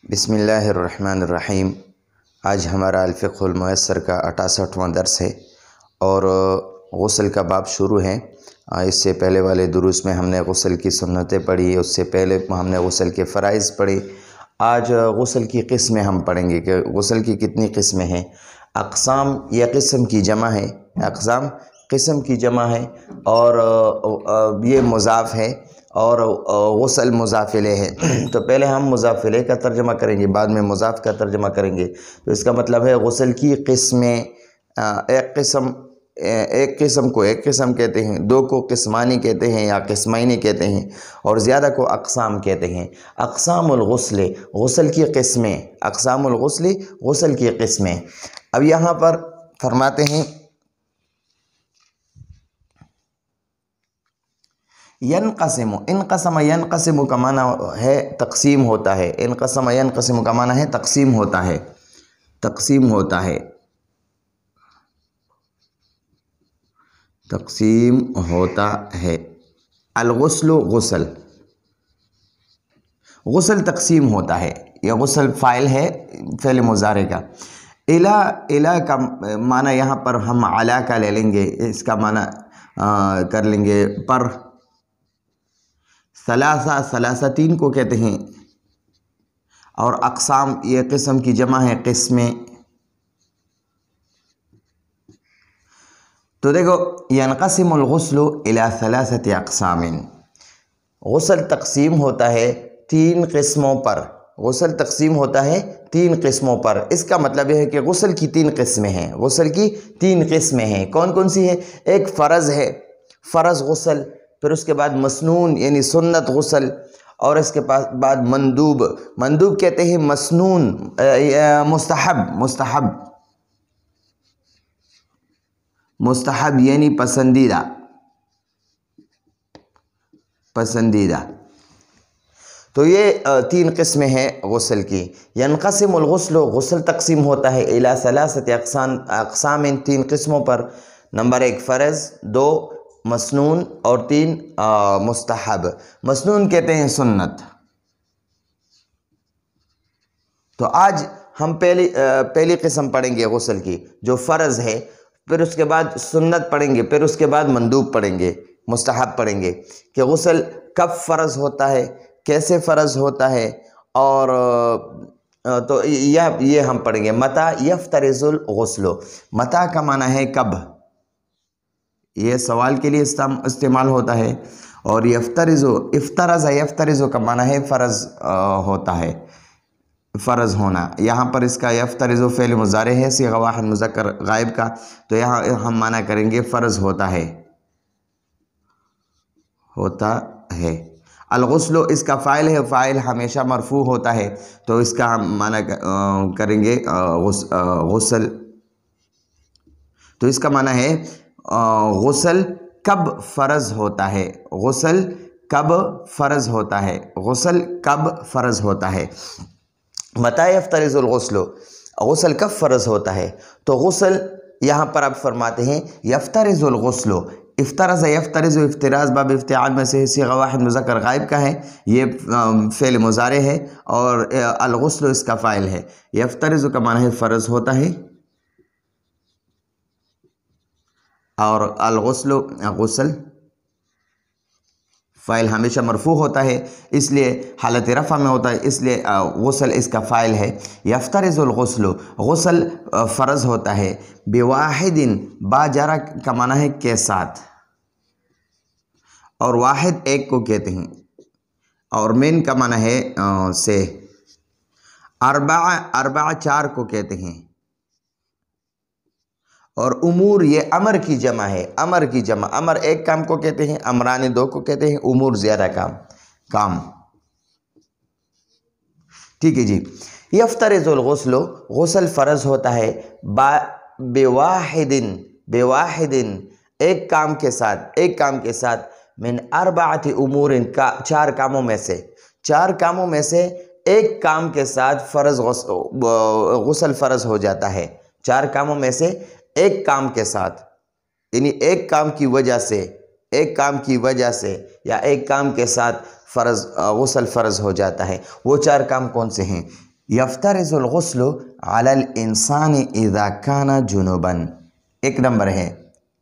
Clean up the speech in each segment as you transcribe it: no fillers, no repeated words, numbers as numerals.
بسم اللہ الرحمن الرحیم۔ آج ہمارا الفقہ الميسر کا 68واں درس ہے اور غسل کا باب شروع ہے۔ اس سے پہلے والے دروس میں ہم نے غسل کی سنتیں پڑھی، اس سے پہلے ہم نے غسل کے فرائض پڑھی۔ آج غسل کی قسمیں ہم پڑھیں گے کہ غسل کی کتنی قسمیں ہیں۔ اقسام یہ قسم کی جمع ہے، اقسام قسم کی جمع ہے اور یہ مضاف ہے اور غسل مضاف الیہ ہے۔ تو پہلے ہم مضاف الیہ کا ترجمہ کریں گے، بعد میں مضاف کا ترجمہ کریں گے۔ تو اس کا مطلب ہے غسل کی قسمیں، ایک قسم کو ایک قسم کہتے ہیں، دو کو قسمانی کہتے ہیں یا قسمین کہتے ہیں، اور زیادہ کو اقسام کہتے ہیں۔ اقسام الغسل، غسل کی قسمیں، اقسام الغسل، غسل کی قسمیں۔ اب یہاں پر فرماتے ہیں ینقسم، انقسم ینقسم کا معنی ہے تقسیم ہوتا ہے، انقسم ینقسم کا معنی ہے تقسیم ہوتا ہے، تقسیم ہوتا ہے، تقسیم ہوتا ہے۔ الغسل، غسل، غسل تقسیم ہوتا ہے۔ یہ غسل فاعل ہے فعل مضارع کا۔ الہ کا معنی یہاں پر ہم علا کا لے لیں گے، اس کا معنی کر لیں گے پر۔ ثلاثہ، ثلاثتین کو کہتے ہیں، اور اقسام یہ قسم کی جمع ہے، قسمیں۔ تو دیکھو، ینقسم الغسل الی ثلاثۃ اقسام، غسل تقسیم ہوتا ہے تین قسموں پر، غسل تقسیم ہوتا ہے تین قسموں پر۔ اس کا مطلب یہ ہے کہ غسل کی تین قسمیں ہیں، غسل کی تین قسمیں ہیں۔ کون کون سی ہیں؟ ایک فرض ہے، فرض غسل، پھر اس کے بعد مسنون یعنی سنت غسل، اور اس کے بعد مندوب، مندوب کہتے ہیں مسنون، مستحب، مستحب، مستحب یعنی پسندیدہ، پسندیدہ۔ تو یہ تین قسمیں ہیں غسل کی۔ ینقسم الغسل، غسل تقسیم ہوتا ہے الی ثلاثۃ اقسام، تین قسموں پر۔ نمبر ایک فرض، دو مسنون، اور تین مستحب۔ مسنون کہتے ہیں سنت۔ تو آج ہم پہلی قسم پڑھیں گے غسل کی جو فرض ہے، پھر اس کے بعد سنت پڑھیں گے، پھر اس کے بعد مندوب پڑھیں گے، مستحب پڑھیں گے کہ غسل کب فرض ہوتا ہے، کیسے فرض ہوتا ہے، اور تو یہ ہم پڑھیں گے۔ متى یفترض الغسل، متى کا معنی ہے کب، یہ سوال کے لیے استعمال ہوتا ہے، اور یفترض، افترض، یفترض کا معنی ہے فرض ہوتا ہے، فرض ہونا۔ یہاں پر اس کا یفترض فعل مضارع ہے صیغہ واحد مذکر غائب کا، تو یہاں ہم معنی کریں گے فرض ہوتا ہے، ہوتا ہے۔ الغسل اس کا فاعل ہے، فاعل ہمیشہ مرفوع ہوتا ہے، تو اس کا ہم معنی کریں گے غسل۔ تو اس کا معنی ہے غسل کب فرض ہوتا ہے، غسل کب فرض ہوتا ہے، غسل کب فرض ہوتا ہے۔ متى یفترض الغسل، غسل کب فرض ہوتا ہے؟ تو غسل یہاں پر آپ فرماتے ہیں یفترض الغسل، افترض، یفترض، افتراض باب افتعال میں سے صیغہ واحد مذکر غائب کا ہے، یہ فعل مضارع ہے، اور الغسل اس کا فاعل ہے۔ یفترض کا معنی ہے فرض ہوتا ہے، اور الغسل، غسل فاعل ہمیشہ مرفوع ہوتا ہے، اس لیے حالت رفع میں ہوتا ہے، اس لیے غسل اس کا فاعل ہے۔ یفترض الغسل، غسل فرض ہوتا ہے، بواحد، با جارہ کا معنی ہے کے ساتھ، اور واحد ایک کو کہتے ہیں، اور من کا معنی ہے سے، اربع چار کو کہتے ہیں، اور امور یہ امر کی جمع ہے، امر کی جمع، امر ایک کام کو کہتے ہیں، امران دو کو کہتے ہیں، امور زیادہ کام۔ ٹھیک ہے جی۔ یفترض الغسل، غسل فرض ہوتا ہے، بواحد، بواحد ایک کام کے ساتھ، ایک کام کے ساتھ، من اربعۃ امور کا چار کاموں میں سے، چار کاموں میں سے ایک کام کے ساتھ فرض غسل فرض ہو جاتا ہے، چار کاموں میں سے ایک کام کے ساتھ، یعنی ایک کام کی وجہ سے، ایک کام کی وجہ سے یا ایک کام کے ساتھ غسل فرض ہو جاتا ہے۔ وہ چار کام کون سے ہیں؟ यफ्तरिज़ुल गुस्लु अलल इंसानी इज़ा काना जुनुबन। एक नंबर है,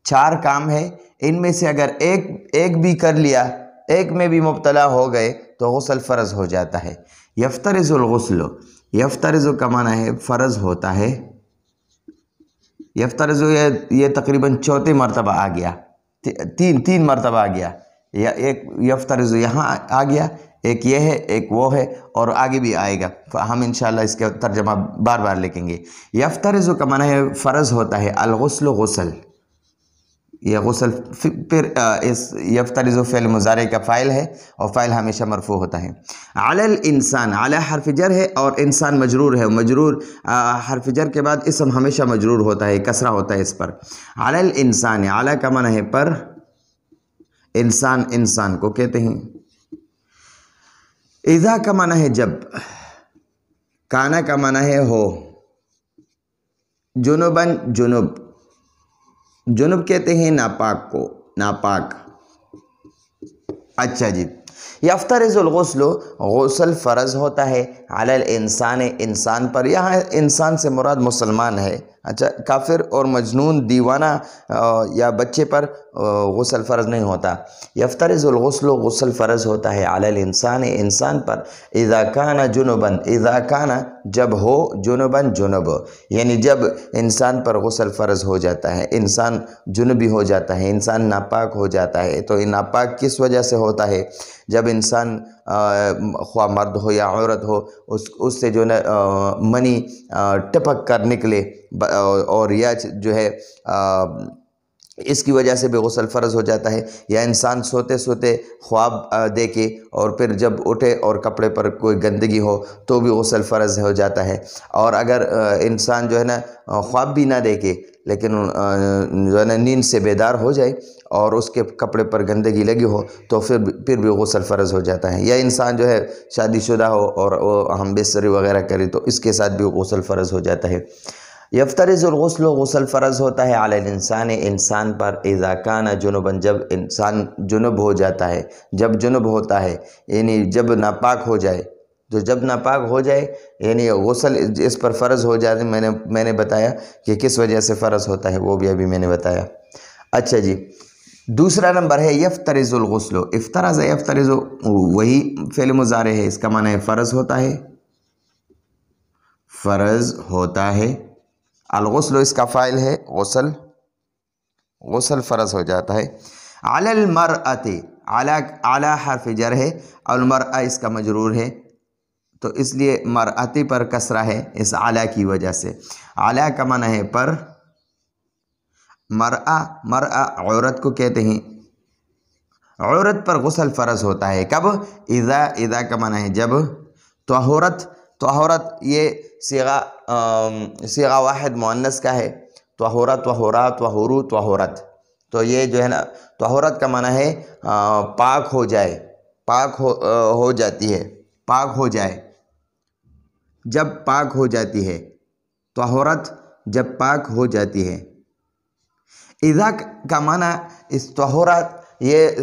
4 काम है, इनमें से अगर एक भी कर लिया, एक में भी मुब्तला हो गए तो गुस्ल फ़र्ज़ हो जाता है। यफ्तरिज़ुल गुस्लु, यफ्तरिज़ु का माना है फ़र्ज़ होता है। यफ्तरिज़ु ये तकरीबन चौथे मरतबा आ गया, तीन मरतबा आ गया, या एक यफ्तरिज़ु यहाँ आ गया, एक ये है, एक वो है, और आगे भी आएगा। हम इंशाअल्लाह इसका तर्जमा बार बार लिखेंगे। यफ्तरिज़ु का माना है फ़र्ज़ होता है। अल-गुस्लु गुस्ल, यह गुस्ल फिर इस यफ्तरिज़ु फ़िल मुज़ारे का फ़ाइल है और फ़ाइल हमेशा मरफ़ू होता है। अलल इंसान, अला हर्फ़ जर है और इंसान मजरूर है। मजरूर हर्फ़ जर के बाद इसम हमेशा मजरूर होता है, कसरा होता है इस पर। अलल इंसान, अला का माना है पर, इंसान इंसान को कहते हैं। इज़ा का माना है जब, काना का माना है हो, जुनुबन जुनुब, जुनुब कहते हैं नापाक को, नापाक। अच्छा जी, यफ्तरिज़ुल गुस्लु, गुस्ल फ़र्ज़ होता है। अलल इंसान, इंसान पर, यहाँ इंसान से मुराद मुसलमान है। अच्छा, काफिर और मजनून दीवाना या बच्चे पर गुस्ल फ़र्ज़ नहीं होता। यफ्तरिज़ुल गुस्लु, गुस्ल फ़र्ज़ होता है अलल इंसान, इंसान पर। इज़ा काना जुनुबन, इज़ा काना जब हो, जुनुबन जुनुब, यानी जब इंसान पर गुस्ल फ़र्ज़ हो जाता है, इंसान जुनुबी हो जाता है, इंसान नापाक हो जाता है। तो ये नापाक किस वजह से होता है? जब इंसान ख्वाह मर्द हो या औरत हो, उससे जो है मनी टपक कर निकले, और या जो है इसकी वजह से भी गुस्ल फ़र्ज़ हो जाता है। या इंसान सोते सोते ख्वाब देखे और फिर जब उठे और कपड़े पर कोई गंदगी हो तो भी गुस्ल फ़र्ज़ हो जाता है। और अगर इंसान जो है ना ख्वाब भी ना देखे, लेकिन जो है ना नींद से बेदार हो जाए और उसके कपड़े पर गंदगी लगी हो तो फिर भी गुस्ल फ़र्ज़ हो जाता है। या इंसान जो है शादीशुदा हो और वो हम बिस्तरी वगैरह करें तो इसके साथ भी गुस्ल फ़र्ज़ हो जाता है। यफ्तरिज़ुल गुस्लु, गुस्ल फ़र्ज़ होता है अलल इंसान, इंसान पर। इज़ा काना जुनुबन, जब इंसान जुनुब हो जाता है, जब जुनुब होता है यानी जब नापाक हो जाए। तो जब नापाक हो जाए यानी गुस्ल इस पर फ़र्ज़ हो जाए। मैंने बताया कि किस वजह से फ़र्ज़ होता है, वो भी अभी मैंने बताया। अच्छा जी, दूसरा नंबर है यफ्तरिज़ुल गुस्लु। इफ्तरज़ यफ्तरिज़ु वही फ़िल मुज़ारे है, इसका माना है फ़र्ज़ होता है, फ़र्ज़ होता है। अल-गुस्लु इसका फ़ाइल है, गुस्ल, गुस्ल फ़र्ज़ हो जाता है। अलल मरअति, अला हर्फ़ जर है और मरअ इसका मजरूर है, तो इसलिए मरअति पर कसरा है इस अला की वजह से। अला का माना है पर, मरअ, मरअ औरत को कहते हैं। औरत पर गुस्ल फ़र्ज़ होता है कब? इज़ा, इज़ा का माना है जब। तहूरत, तहूरत ये सीगा वाहिद मुअन्नस का है। तहूरत, तहूरात, तहूरु, तहूरत, तो ये जो है ना तहूरत का माना है पाक हो जाए, पाक हो जाती है, पाक हो जाए, जब पाक हो जाती है। तहूरत जब पाक हो जाती है। इज़ा का माना इस तहूरत ये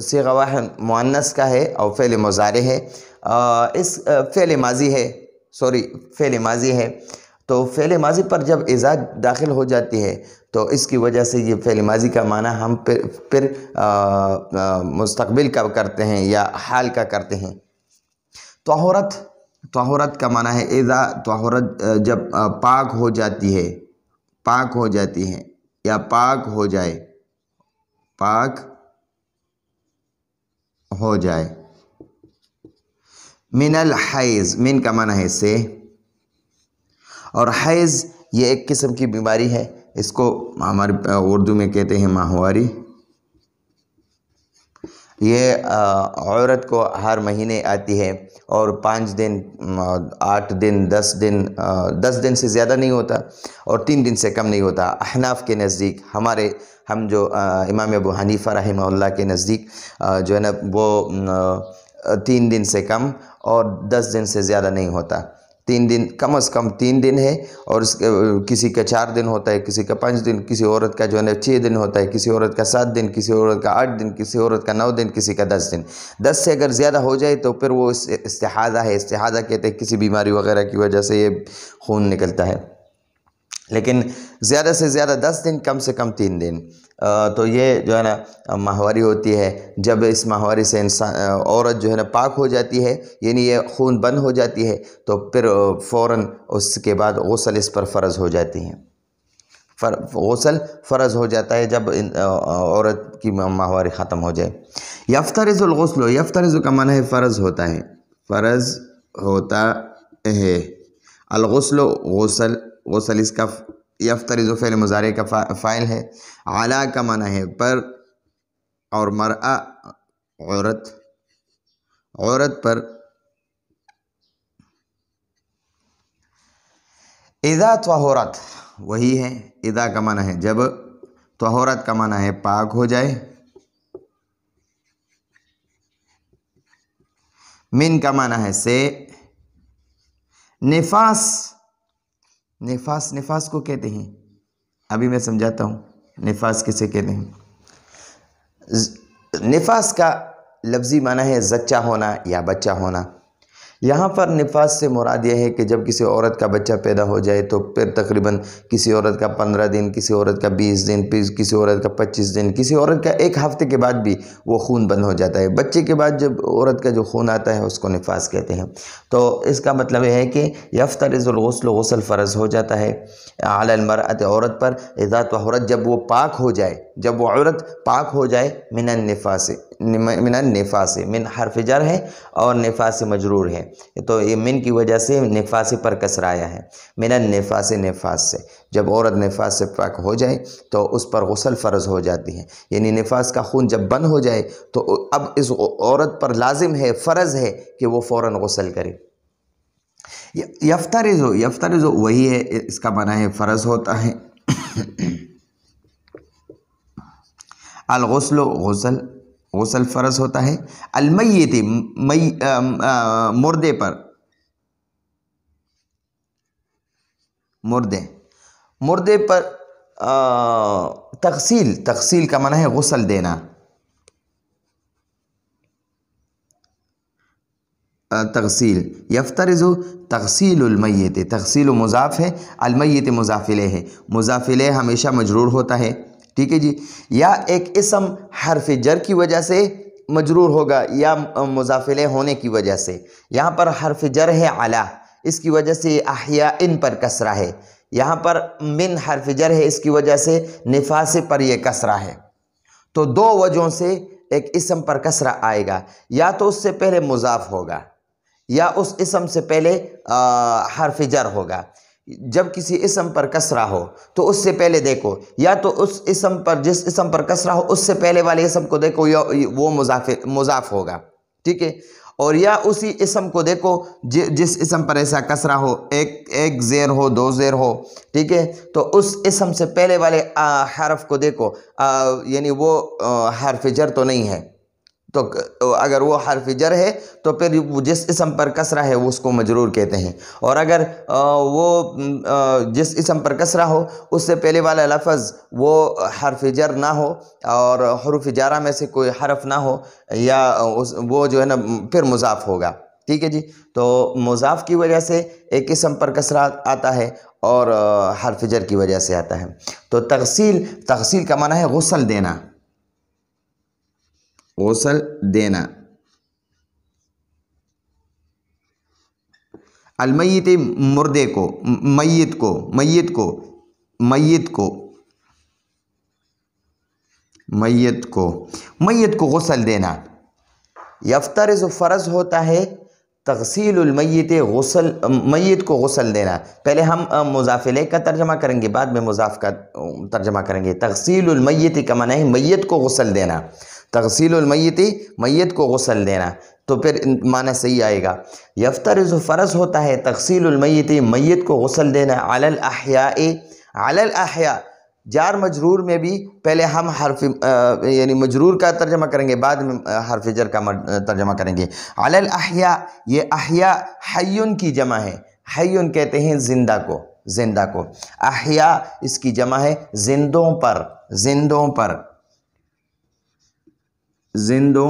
सीगा वाहिद मुअन्नस का है और फ़िल मुज़ारे है। इस फ़िल माज़ी है, सॉरी फ़िल माज़ी है। तो फ़िल माज़ी पर जब इज़ा दाखिल हो जाती है तो इसकी वजह से ये फ़िल माज़ी का माना हम फिर मुस्तक़बिल का करते हैं या हाल का करते हैं। तहूरत, तहूरत का माना है इज़ा, तहूरत जब पाक हो जाती है, पाक हो जाती है या पाक हो जाए, पाक हो जाए। मिनल हैज़, मिन का माना है से, और हैज़ ये एक किस्म की बीमारी है, इसको हमारे उर्दू में कहते हैं माहवारी। ये औरत को हर महीने आती है और 5 दिन, 8 दिन, 10 दिन, 10 दिन से ज़्यादा नहीं होता और 3 दिन से कम नहीं होता। अहनाफ के नज़दीक, हम जो इमाम अबू हनीफ़ा रहमहुल्लाह के नज़दीक जो है ना वो 3 दिन से कम और 10 दिन से ज़्यादा नहीं होता। 3 दिन, कम अज़ कम 3 दिन है, और किसी का 4 दिन होता है, किसी का 5 दिन, किसी औरत का जो है 6 दिन होता है, किसी औरत का 7 दिन, किसी औरत का 8 दिन, किसी औरत का 9 दिन, किसी का 10 दिन। 10 से अगर ज़्यादा हो जाए तो फिर वो इस्तिहादा है। इस्तिहादा कहते हैं किसी बीमारी वगैरह की वजह से ये खून निकलता है, लेकिन ज़्यादा से ज़्यादा 10 दिन, कम से कम 3 दिन। तो ये जो है ना माहवारी होती है। जब इस माहवारी से औरत जो है ना पाक हो जाती है, यानी ये खून बंद हो जाती है, तो फिर फ़ौरन उसके बाद गुस्ल इस पर फ़र्ज़ हो जाती है। गुस्ल फ़र्ज़ हो जाता है जब औरत की माहवारी ख़त्म हो जाए। यफ्तरिज़ुल गुस्ल, यफ्तरिज़ु का माना है फ़र्ज़ होता है, फ़र्ज़ होता है। अल गुस्ल, गुस्ल, गुस्ल इसका यफ्तरिज़ु फ़िल मुज़ारे का फ़ाइल है। आला का माना है पर, और मरआ औरत, औरत पर। इज़ा त्वहुरत वही है, इज़ा का माना है जब, त्वहुरत का माना है पाक हो जाए। मिन का माना है से। निफास, निफास, निफास को कहते हैं, अभी मैं समझाता हूँ निफास किसे कहते हैं। निफास का लफ्ज़ी माना है ज़च्चा होना या बच्चा होना। यहाँ पर निफास से मुराद यह है कि जब किसी औरत का बच्चा पैदा हो जाए तो फिर तकरीबन किसी औरत का 15 दिन, किसी औरत का 20 दिन, किसी औरत का 25 दिन, किसी औरत का 1 हफ्ते के बाद भी वो खून बंद हो जाता है। बच्चे के बाद जब औरत का जो खून आता है उसको निफास कहते हैं। तो इसका मतलब यह है कि यफ्तरिज़ुल गुस्ल, गुस्ल फ़र्ज़ हो जाता है अलल मरअत, औरत पर। इज़ा त्वहुरत, जब वो पाक हो जाए, जब वो औरत पाक हो जाए। मिनन निफास, मिनन निफास, मिन हर्फ जर है और निफास मजरूर है, तो ये मिन की वजह से निफास पर कसरा आया है। मिनन निफास, निफास से, जब औरत निफास से पाक हो जाए तो उस पर गुस्ल फ़र्ज़ हो जाती है। यानी निफास का खून जब बंद हो जाए तो अब इस औरत पर लाजिम है, फ़र्ज़ है कि वो फ़ौरन गुस्ल करे। यफ्तरिज़ु, यफ्तरिज़ु वही है, इसका माना है फ़र्ज़ होता है। अल गुस्ल, गुस्ल, गुस्ल फ़र्ज़ होता है। अल मय्यित, मुर्दे पर, मुर्दे, मुर्दे पर तग़सील, तग़सील का माना है गुस्ल देना। तग़सील, यफ्तरिज़ु तग़सीलुल मय्यित, तग़सील मुज़ाफ़ है, अल मय्यित मुज़ाफ़ इलैह है। मुज़ाफ़ इलैह हमेशा मजरूर होता है, ठीक है जी। या एक इसम हर्फ जर की वजह से मजरूर होगा या मुज़ाफ़ इलैह होने की वजह से। यहाँ पर हर्फ जर है अला, इसकी वजह से अहया इन पर कसरा है। यहाँ पर मिन हर्फ जर है, इसकी वजह से निफास पर यह कसरा है। तो 2 वजहों से एक इसम पर कसरा आएगा, या तो उससे पहले मुज़ाफ़ होगा या उस इसम से पहले हर्फ जर होगा। जब किसी इसम पर कसरा हो तो उससे पहले देखो, या तो उस इसम पर, जिस इसम पर कसरा हो उससे पहले वाले इसम को देखो, या वो मुज़ाफ़ होगा, ठीक है। और या उसी इसम को देखो जिस इसम पर ऐसा कसरा हो, एक ज़ेर हो, 2 ज़ेर हो, ठीक है। तो उस इसम से पहले वाले हरफ को देखो, यानी वो हर्फ जर तो नहीं है। तो अगर वो हर्फ जर है तो फिर जिस इसम पर कसरा है वो उसको मजरूर कहते हैं। और अगर वो जिस इसम पर कसरा हो उससे पहले वाला लफ्ज़ वो हर्फ जर ना हो और हुरूफ जारा में से कोई हरफ ना हो, या वो जो है ना फिर मुज़ाफ़ होगा, ठीक है जी। तो मुज़ाफ़ की वजह से एक इसम पर कसरा आता है और हर्फ जर की वजह से आता है। तो तग़सील, तग़सील का माना है गुस्ल देना, गुस्ल देना। अलमय्यित, मुर्दे को, मय्यित को, मय्यित को, मय्यित को, मय्यित को, मय्यित को गुस्ल देना। यफ्तरिज़ फ़र्ज़ होता है तग़सीलुल मय्यित, गुस्ल, मय्यित को गुस्ल देना। पहले हम मुज़ाफ़ इलैह का तर्जमा करेंगे, बाद में मुज़ाफ़ का तर्जमा करेंगे। तग़सीलुल मय्यित का माना है मय्यित को गुस्ल देना। तग़सीलुल मय्यित, मय्यित को गुस्ल देना, तो फिर माना सही आएगा। यफ्तरिज़ फ़र्ज़ होता है तग़सीलुल मय्यित, मय्यित को गुस्ल देना। अलल अहयाए, अलल अहया, जार मजरूर में भी पहले हम हर्फ यानी मजरूर का तर्जमा करेंगे, बाद में हर्फ जर का तर्जमा करेंगे। अलल अहया, ये अहया हय्युन की जमा है, حیون کہتے ہیں زندہ کو. احیا اس کی جمع ہے زندوں پر. زندوں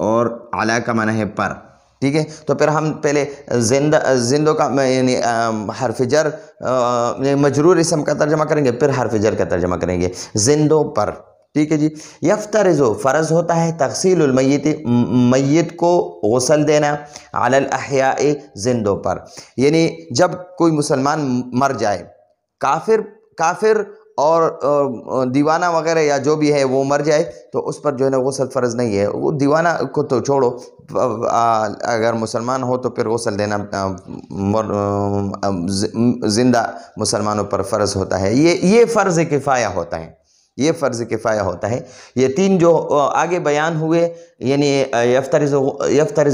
اور علا کا معنی ہے پر. ٹھیک ہے، تو پھر ہم پہلے زندوں کا یعنی حرف جر مجرور اسم کا ترجمہ کریں گے، پھر حرف جر کا ترجمہ کریں گے زندوں پر. ٹھیک ہے جی. یفترض فرض ہوتا ہے تغسیل المیت میت کو غسل دینا علی الاحیاء زندوں پر. یعنی جب کوئی مسلمان مر جائے، کافر اور دیوانہ وغیرہ یا جو بھی ہے وہ مر جائے تو اس پر جو ہے نا غسل فرض نہیں ہے. وہ دیوانہ کو تو چھوڑو، اگر مسلمان ہو تو پھر غسل دینا زندہ مسلمانوں پر فرض ہوتا ہے. یہ فرض کفایہ ہوتا ہے. یہ تین جو آگے بیان ہوئے، یعنی یفترض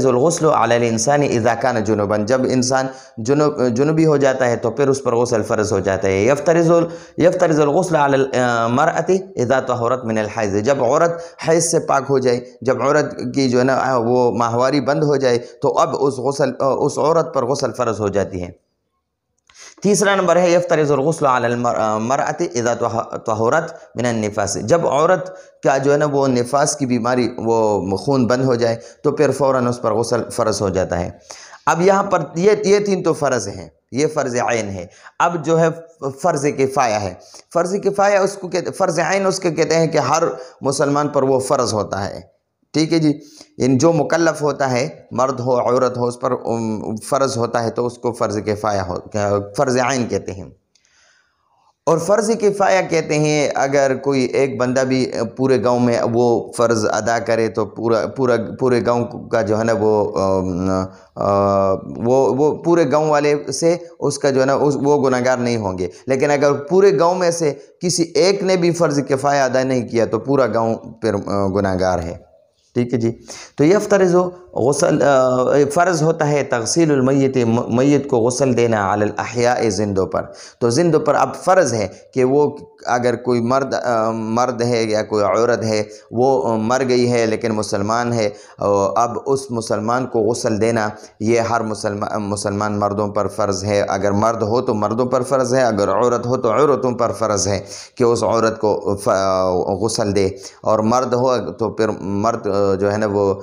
الغسل علی الانسان اذا کان جنبا، جب انسان جنوبی ہو جاتا ہے تو پھر اس پر غسل فرض ہو جاتا ہے. یفترض الغسل علی المرأة اذا طہرت من الحیض، جب عورت حیض سے پاک ہو جائے، جب عورت کی جو ہے نا وہ ماہواری بند ہو جائے تو اب اس عورت پر غسل فرض ہو جاتی ہے. تیسرا نمبر ہے یفترض الغسل علی المرأة اذا طہرت من النفاس، جب عورت کا جو ہے نا وہ نفاس کی بیماری، وہ خون بند ہو جائے تو پھر فوراً اس پر غسل فرض ہو جاتا ہے. اب یہاں پر یہ تین تو فرض ہیں، یہ فرض عین ہے. اب جو ہے فرض کفایہ ہے. فرض کفایہ اس کو کہتے، فرض عین اس کے کہتے ہیں کہ ہر مسلمان پر وہ فرض ہوتا ہے. ٹھیک ہے جی. ان جو مکلف ہوتا ہے، مرد ہو عورت ہو، اس پر فرض ہوتا ہے تو اس کو فرض کفایہ فرض عین کہتے ہیں. اور فرض کفایہ کہتے ہیں اگر کوئی ایک بندہ بھی پورے گاؤں میں وہ فرض ادا کرے تو پورے گاؤں کا جو ہے نا وہ پورے گاؤں والے سے اس کا جو ہے نا وہ گناہگار نہیں ہوں گے. لیکن اگر پورے گاؤں میں سے کسی ایک نے بھی فرض کفایہ ادا نہیں کیا تو پورا گاؤں پھر گناہگار ہے. ٹھیک ہے جی. تو یفترض غسل فرض ہوتا ہے تغسیل المیت، میت کو غسل دینا علی الاحیاء زندوں پر. تو زندوں پر اب فرض ہے کہ وہ اگر کوئی مرد ہے یا کوئی عورت ہے وہ مر گئی ہے لیکن مسلمان ہے، اب اس مسلمان کو غسل دینا یہ ہر مسلمان مردوں پر فرض ہے. اگر مرد ہو تو مردوں پر فرض ہے، اگر عورت ہو تو عورتوں پر فرض ہے کہ اس عورت کو غسل دے. اور مرد ہو تو پھر مرد جو ہے نا وہ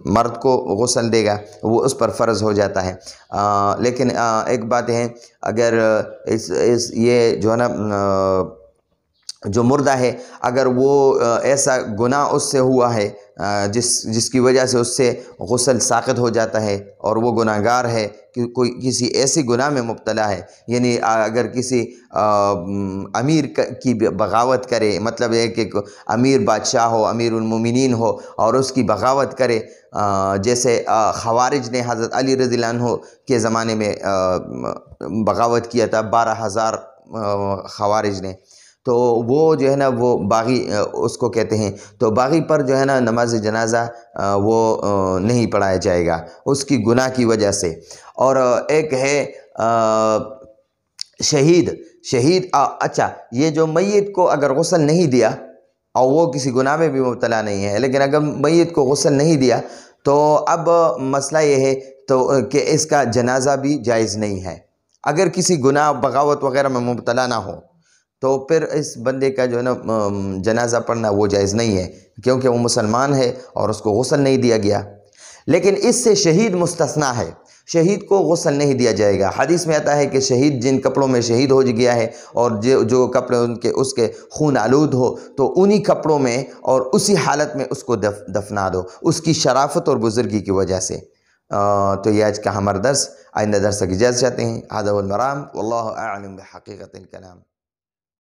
مرد کو غسل دے گا، وہ اس پر فرض ہو جاتا ہے. لیکن ایک بات ہے، اگر یہ جو ہے نا جو مردہ ہے اگر وہ ایسا گناہ اس سے ہوا ہے جس کی وجہ سے اس سے غسل ساقط ہو جاتا ہے اور وہ گناہگار ہے، کہ کوئی کسی ایسی گناہ میں مبتلا ہے، یعنی اگر کسی امیر کی بغاوت کرے، مطلب ہے کہ امیر بادشاہ ہو، امیر المومنین ہو اور اس کی بغاوت کرے، جیسے خوارج نے حضرت علی رضی اللہ عنہ کے زمانے میں بغاوت کیا تھا 12,000 خوارج نے، تو وہ جو ہے نا وہ باغی اس کو کہتے ہیں. تو باغی پر جو ہے نا نماز جنازہ وہ نہیں پڑھایا جائے گا اس کی گناہ کی وجہ سے. اور ایک ہے شہید. اچھا، یہ جو میت کو اگر غسل نہیں دیا اور وہ کسی گناہ میں بھی مبتلا نہیں ہے، لیکن اگر میت کو غسل نہیں دیا تو اب مسئلہ یہ ہے تو کہ اس کا جنازہ بھی جائز نہیں ہے. اگر کسی گناہ بغاوت وغیرہ میں مبتلا نہ ہو تو پھر اس بندے کا جو ہے نا جنازہ پڑھنا وہ جائز نہیں ہے، کیونکہ وہ مسلمان ہے اور اس کو غسل نہیں دیا گیا. لیکن اس سے شہید مستثنیٰ ہے، شہید کو غسل نہیں دیا جائے گا. حدیث میں آتا ہے کہ شہید جن کپڑوں میں شہید ہو گیا ہے اور جو کپڑے اس کے خون آلود ہو تو انہی کپڑوں میں اور اسی حالت میں اس کو دفنا دو، اس کی شرافت اور بزرگی کی وجہ سے. تو یہ آج کا ہمارا درس. آئندہ درس کی اجازت چاہتے ہیں. ھذا هو المرام واللہ اعلم بحقیقت الکلام.